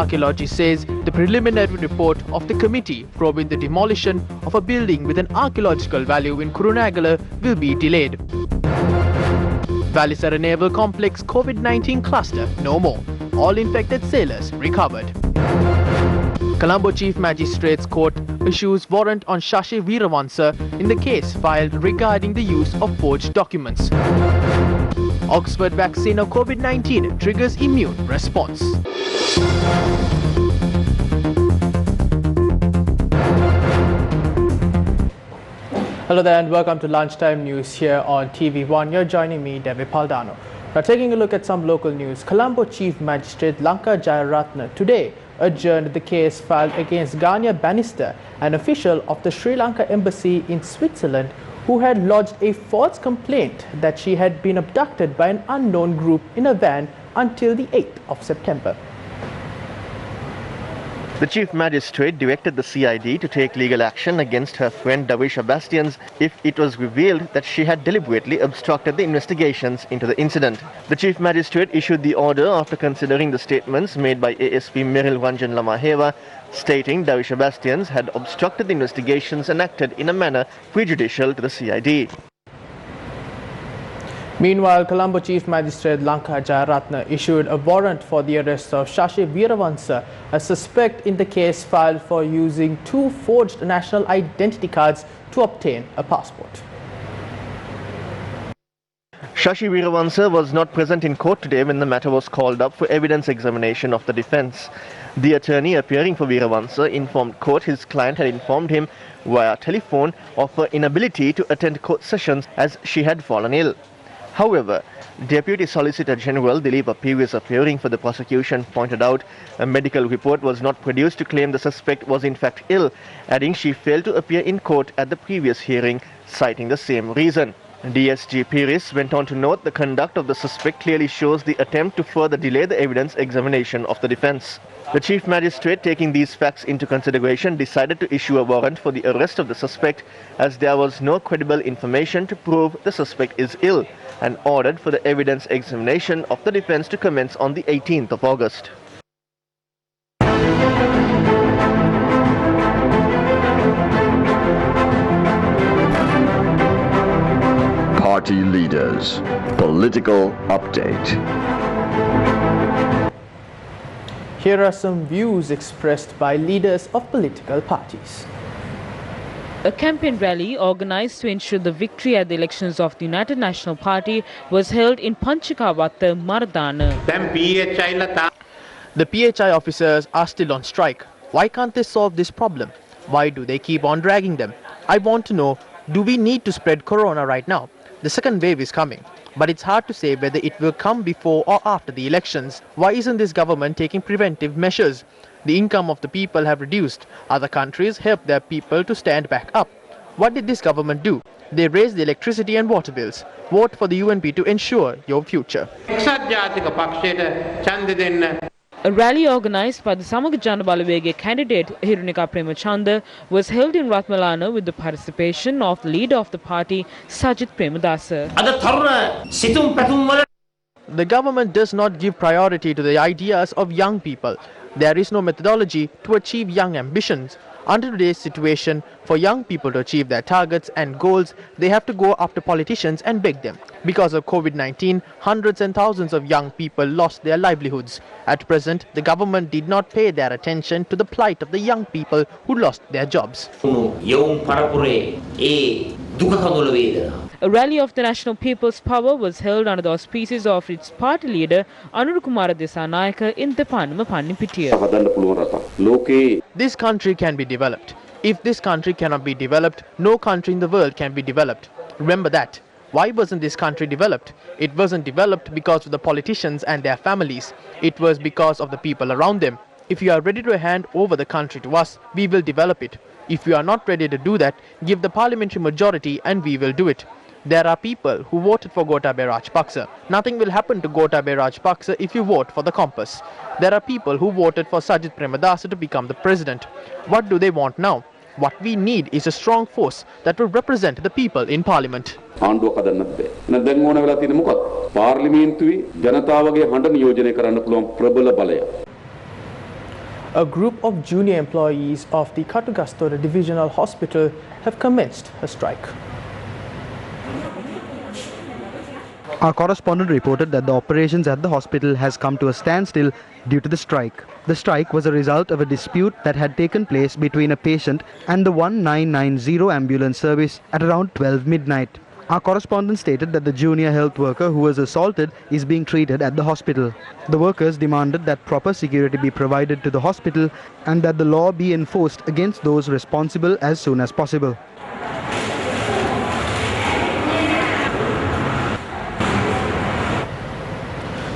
Archaeology says the preliminary report of the committee probing the demolition of a building with an archaeological value in Kurunegala will be delayed. Valisara Naval Complex COVID-19 cluster, no more. All infected sailors recovered. Colombo Chief Magistrate's Court issues warrant on Shashi Veeravansa in the case filed regarding the use of forged documents. Oxford vaccine of COVID-19 triggers immune response. Hello there and welcome to Lunchtime News here on TV1. You're joining me, Devi Paldano. Now taking a look at some local news, Colombo Chief Magistrate Lanka Jayaratne today adjourned the case filed against Ganya Bannister, an official of the Sri Lanka Embassy in Switzerland who had lodged a false complaint that she had been abducted by an unknown group in a van until the 8th of September. The Chief Magistrate directed the CID to take legal action against her friend Davisha Bastians if it was revealed that she had deliberately obstructed the investigations into the incident. The Chief Magistrate issued the order after considering the statements made by ASP Meril Ranjan Lamaheva stating Davisha Bastians had obstructed the investigations and acted in a manner prejudicial to the CID. Meanwhile, Colombo Chief Magistrate Lanka Jayaratne issued a warrant for the arrest of Shashi Veeravansa, a suspect in the case filed for using 2 forged national identity cards to obtain a passport. Shashi Veeravansa was not present in court today when the matter was called up for evidence examination of the defence. The attorney appearing for Veeravansa informed court his client had informed him via telephone of her inability to attend court sessions as she had fallen ill. However, Deputy Solicitor General Dilip Appiris appearing for the prosecution pointed out a medical report was not produced to claim the suspect was in fact ill, adding she failed to appear in court at the previous hearing, citing the same reason. DSG Piris went on to note the conduct of the suspect clearly shows the attempt to further delay the evidence examination of the defence. The Chief Magistrate, taking these facts into consideration, decided to issue a warrant for the arrest of the suspect as there was no credible information to prove the suspect is ill, and ordered for the evidence examination of the defence to commence on the 18th of August. Party leaders. Political update. Here are some views expressed by leaders of political parties. A campaign rally organised to ensure the victory at the elections of the United National Party was held in Panchikawatha, Mardana. The PHI officers are still on strike. Why can't they solve this problem? Why do they keep on dragging them? I want to know, do we need to spread corona right now? The second wave is coming, but it's hard to say whether it will come before or after the elections. Why isn't this government taking preventive measures? The income of the people have reduced. Other countries help their people to stand back up. What did this government do? They raised the electricity and water bills. Vote for the UNP to ensure your future. A rally organised by the Samaga Jana Balawege candidate Hirunika Premachanda was held in Ratmalana with the participation of the leader of the party, Sajith Premadasa. The government does not give priority to the ideas of young people. There is no methodology to achieve young ambitions. Under today's situation, for young people to achieve their targets and goals, they have to go after politicians and beg them. Because of COVID-19, hundreds and thousands of young people lost their livelihoods. At present, the government did not pay their attention to the plight of the young people who lost their jobs. A rally of the National People's Power was held under the auspices of its party leader Anurukumara Desanayaka in Depanama Pannipitiya. This country can be developed. If this country cannot be developed, no country in the world can be developed. Remember that. Why wasn't this country developed? It wasn't developed because of the politicians and their families. It was because of the people around them. If you are ready to hand over the country to us, we will develop it. If you are not ready to do that, give the parliamentary majority and we will do it. There are people who voted for Gotabaya Rajapaksa. Nothing will happen to Gotabaya Rajapaksa if you vote for the Compass. There are people who voted for Sajith Premadasa to become the president. What do they want now? What we need is a strong force that will represent the people in parliament. A group of junior employees of the Katogastora divisional hospital have commenced a strike. Our correspondent reported that the operations at the hospital has come to a standstill due to the strike. The strike was a result of a dispute that had taken place between a patient and the 1990 ambulance service at around 12 midnight. Our correspondent stated that the junior health worker who was assaulted is being treated at the hospital. The workers demanded that proper security be provided to the hospital and that the law be enforced against those responsible as soon as possible.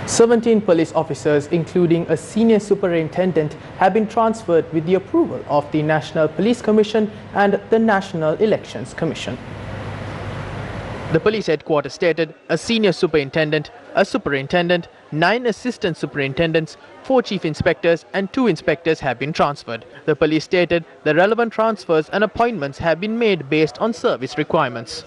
"17 police officers, including a senior superintendent, have been transferred with the approval of the National Police Commission and the National Elections Commission." The police headquarters stated a senior superintendent, a superintendent, 9 assistant superintendents, 4 chief inspectors and 2 inspectors have been transferred. The police stated the relevant transfers and appointments have been made based on service requirements.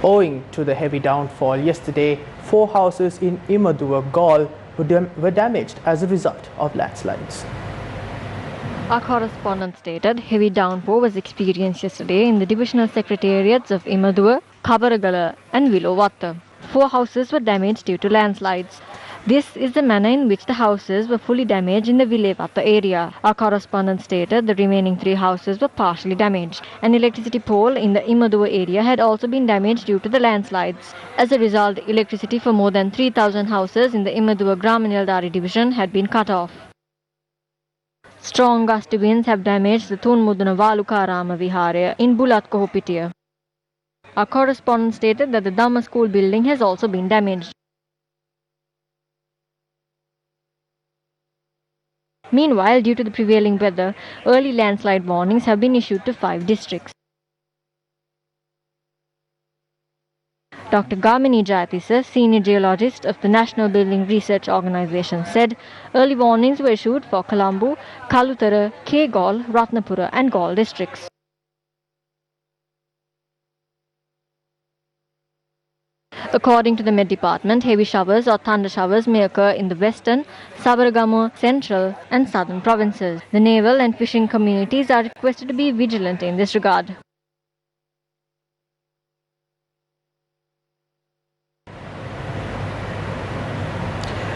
Owing to the heavy downfall yesterday, 4 houses in Imadua, Gaul were damaged as a result of landslides. Our correspondent stated heavy downpour was experienced yesterday in the divisional secretariats of Imadua, Kabaragala and Vilovatta. 4 houses were damaged due to landslides. This is the manner in which the houses were fully damaged in the Vilevatta area. Our correspondent stated the remaining 3 houses were partially damaged. An electricity pole in the Imadua area had also been damaged due to the landslides. As a result, electricity for more than 3,000 houses in the Imadua Gramanildari division had been cut off. Strong gusty winds have damaged the Thunmudana Valukarama Viharaya in Bulat Kohopitiya. Our correspondent stated that the Dhamma school building has also been damaged. Meanwhile, due to the prevailing weather, early landslide warnings have been issued to 5 districts. Dr. Gamini Jayatisa, senior geologist of the National Building Research Organisation, said early warnings were issued for Colombo, Kalutara, K. Gaul, Ratnapura and Gaul districts. According to the Met Department, heavy showers or thunder showers may occur in the western, Sabaragamu, central and southern provinces. The naval and fishing communities are requested to be vigilant in this regard.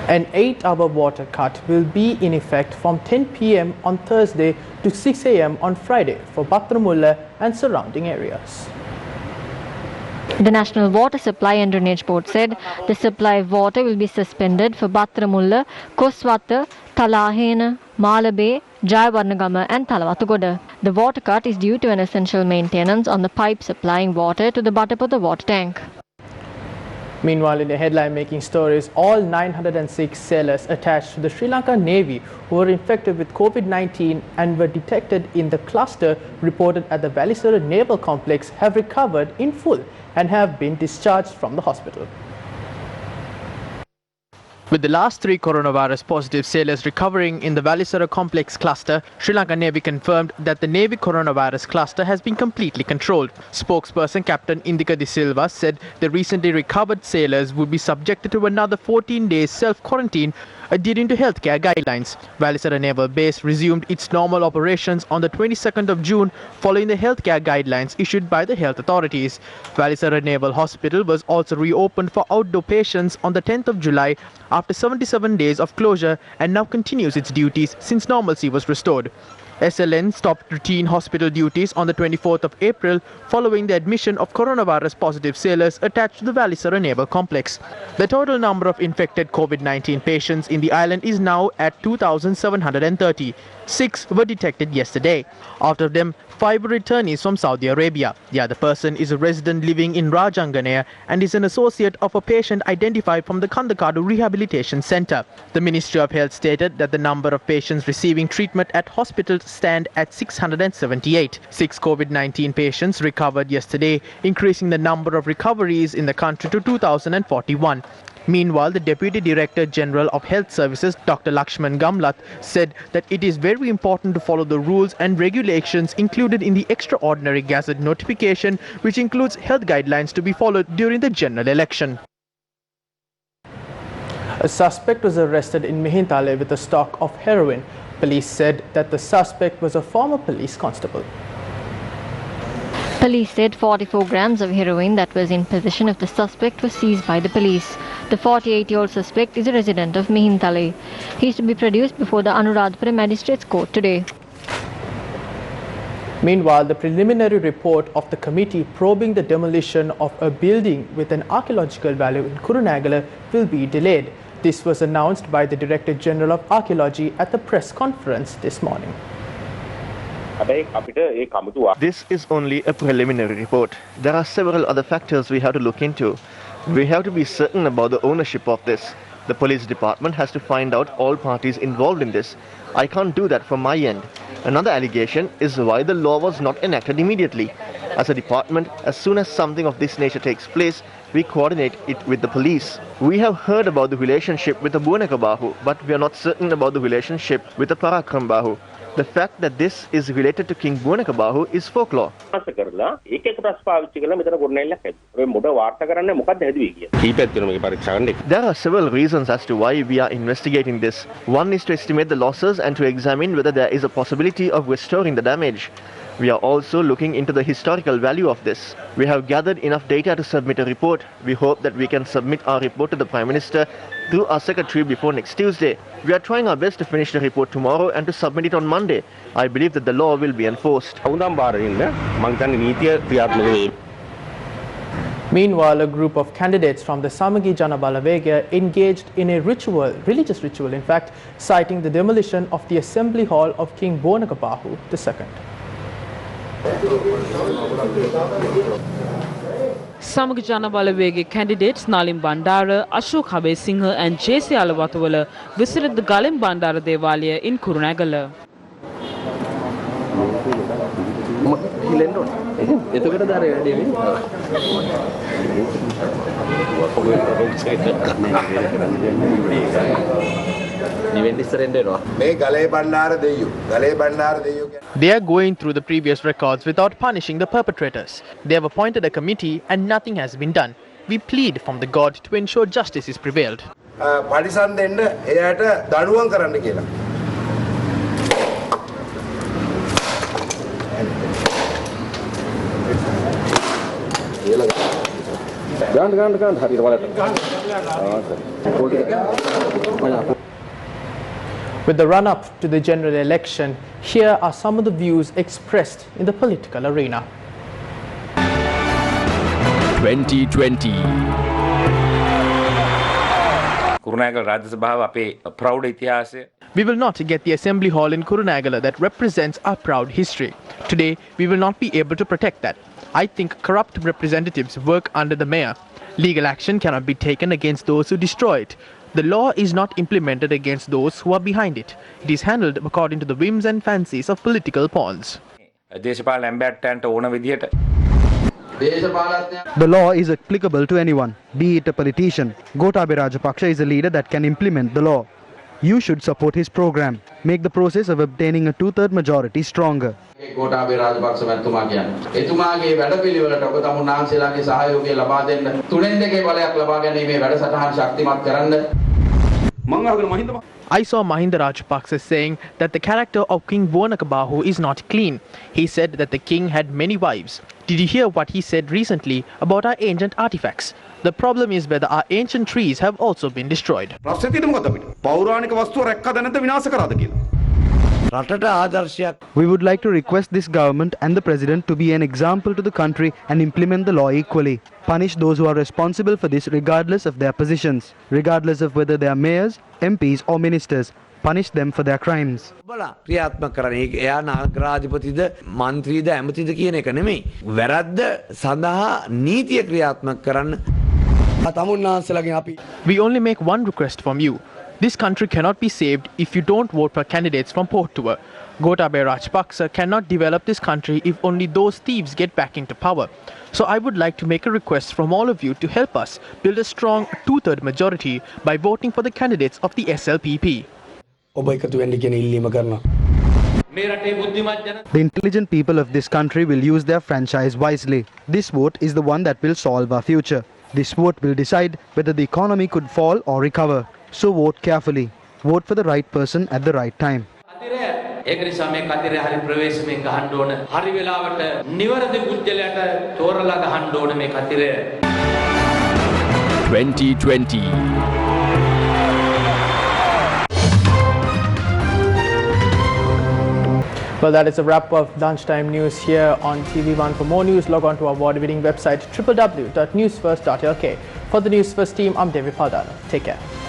An 8-hour water cut will be in effect from 10 p.m. on Thursday to 6 a.m. on Friday for Batramulla and surrounding areas. The National Water Supply and Drainage Board said the supply of water will be suspended for Batramulla, Koswata, Talahena, Malabe, Jayawarnagama and Talawatugoda. The water cut is due to an essential maintenance on the pipe supplying water to the Batapada water tank. Meanwhile, in the headline-making stories, all 906 sailors attached to the Sri Lanka Navy who were infected with COVID-19 and were detected in the cluster reported at the Valisara Naval Complex have recovered in full and have been discharged from the hospital. With the last 3 coronavirus positive sailors recovering in the Valisara complex cluster, Sri Lanka Navy confirmed that the Navy coronavirus cluster has been completely controlled. Spokesperson Captain Indika De Silva said the recently recovered sailors would be subjected to another 14 days self-quarantine adhering to healthcare guidelines. Valisara Naval Base resumed its normal operations on the 22nd of June following the healthcare guidelines issued by the health authorities. Valisara Naval Hospital was also reopened for outdoor patients on the 10th of July after 77 days of closure and now continues its duties since normalcy was restored. SLN stopped routine hospital duties on the 24th of April following the admission of coronavirus positive sailors attached to the Valisara Naval Complex. The total number of infected COVID-19 patients in the island is now at 2,730. 6 were detected yesterday. Out of them, 5 were returnees from Saudi Arabia. The other person is a resident living in Rajanganaya and is an associate of a patient identified from the Kandakadu Rehabilitation Centre. The Ministry of Health stated that the number of patients receiving treatment at hospitals stand at 678. 6 COVID-19 patients recovered yesterday, increasing the number of recoveries in the country to 2,041. Meanwhile, the Deputy Director General of Health Services, Dr. Lakshman Gamlat, said that it is very important to follow the rules and regulations included in the extraordinary gazette notification, which includes health guidelines to be followed during the general election. A suspect was arrested in Mihintale with a stock of heroin. Police said that the suspect was a former police constable. Police said 44 grams of heroin that was in possession of the suspect was seized by the police. The 48-year-old suspect is a resident of Mihintale. He is to be produced before the Anuradhapura Magistrates Court today. Meanwhile, the preliminary report of the committee probing the demolition of a building with an archaeological value in Kurunegala will be delayed. This was announced by the Director General of Archaeology at the press conference this morning. This is only a preliminary report. There are several other factors we have to look into. We have to be certain about the ownership of this. The police department has to find out all parties involved in this. I can't do that from my end. Another allegation is why the law was not enacted immediately. As a department, as soon as something of this nature takes place, we coordinate it with the police. We have heard about the relationship with the Bunakabahu, but we are not certain about the relationship with the Parakrambahu. The fact that this is related to King Bunakabahu is folklore. There are several reasons as to why we are investigating this. One is to estimate the losses and to examine whether there is a possibility of restoring the damage. We are also looking into the historical value of this. We have gathered enough data to submit a report. We hope that we can submit our report to the Prime Minister through our Secretary before next Tuesday. We are trying our best to finish the report tomorrow and to submit it on Monday. I believe that the law will be enforced. Meanwhile, a group of candidates from the Samagi Jana Balavega engaged in a religious ritual, in fact, citing the demolition of the Assembly Hall of King Bonakabahu II. Samagi Jana Balavega candidates Nalim Bandara, Ashok Habesinghe and J.C. Alawatawala visited the Galim Bandara Devalia in Kurunegala. They are going through the previous records without punishing the perpetrators. They have appointed a committee and nothing has been done. We plead from the God to ensure justice is prevailed. With the run-up to the general election, here are some of the views expressed in the political arena. 2020. We will not get the assembly hall in Kurunegala that represents our proud history. Today, we will not be able to protect that. I think corrupt representatives work under the mayor. Legal action cannot be taken against those who destroy it. The law is not implemented against those who are behind it. It is handled according to the whims and fancies of political pawns. The law is applicable to anyone, be it a politician. Gotabaya Rajapaksa is a leader that can implement the law. You should support his program. Make the process of obtaining a two-third majority stronger. Gotabaya Rajapaksa මැතිතුමා කියන්නේ. එතුමාගේ වැඩපිළිවෙලට ඔබ තමුන්නාන්සේලාගේ සහයෝගය ලබා දෙන්න. තුනෙන් දෙකේ බලයක් ලබා ගැනීමේ වැඩසටහන ශක්තිමත් කරන්න. I saw Mahinda Rajapaksa saying that the character of King Bonakabahu is not clean. He said that the king had many wives. Did you hear what he said recently about our ancient artifacts? The problem is whether our ancient trees have also been destroyed. We would like to request this government and the president to be an example to the country and implement the law equally. Punish those who are responsible for this regardless of their positions, regardless of whether they are mayors, MPs or ministers. Punish them for their crimes. ක්‍රියාත්මක කරන එයා නාගරාධිපතිද මන්ත්‍රීද ඇමතිද කියන එක නෙමෙයි. වැරද්ද සඳහා නීතිය ක්‍රියාත්මක කරන්න. We only make one request from you. This country cannot be saved if you don't vote for candidates from Port Tour. Gotabaya Rajapaksa cannot develop this country if only those thieves get back into power. So I would like to make a request from all of you to help us build a strong two-third majority by voting for the candidates of the SLPP. The intelligent people of this country will use their franchise wisely. This vote is the one that will solve our future. This vote will decide whether the economy could fall or recover. So vote carefully. Vote for the right person at the right time. ඒක නිසා මේ කතරේ හරි ප්‍රවේශමෙන් ගහන්න ඕන. හරි වෙලාවට නිවැරදි පුජ්‍යලයට තෝරලා ගහන්න ඕන මේ කතරේ. 2020. Well, that is a wrap of lunchtime news here on TV1. For more news, log on to our award-winning website www.newsfirst.lk. For the Newsfirst team, I'm David Paldana. Take care.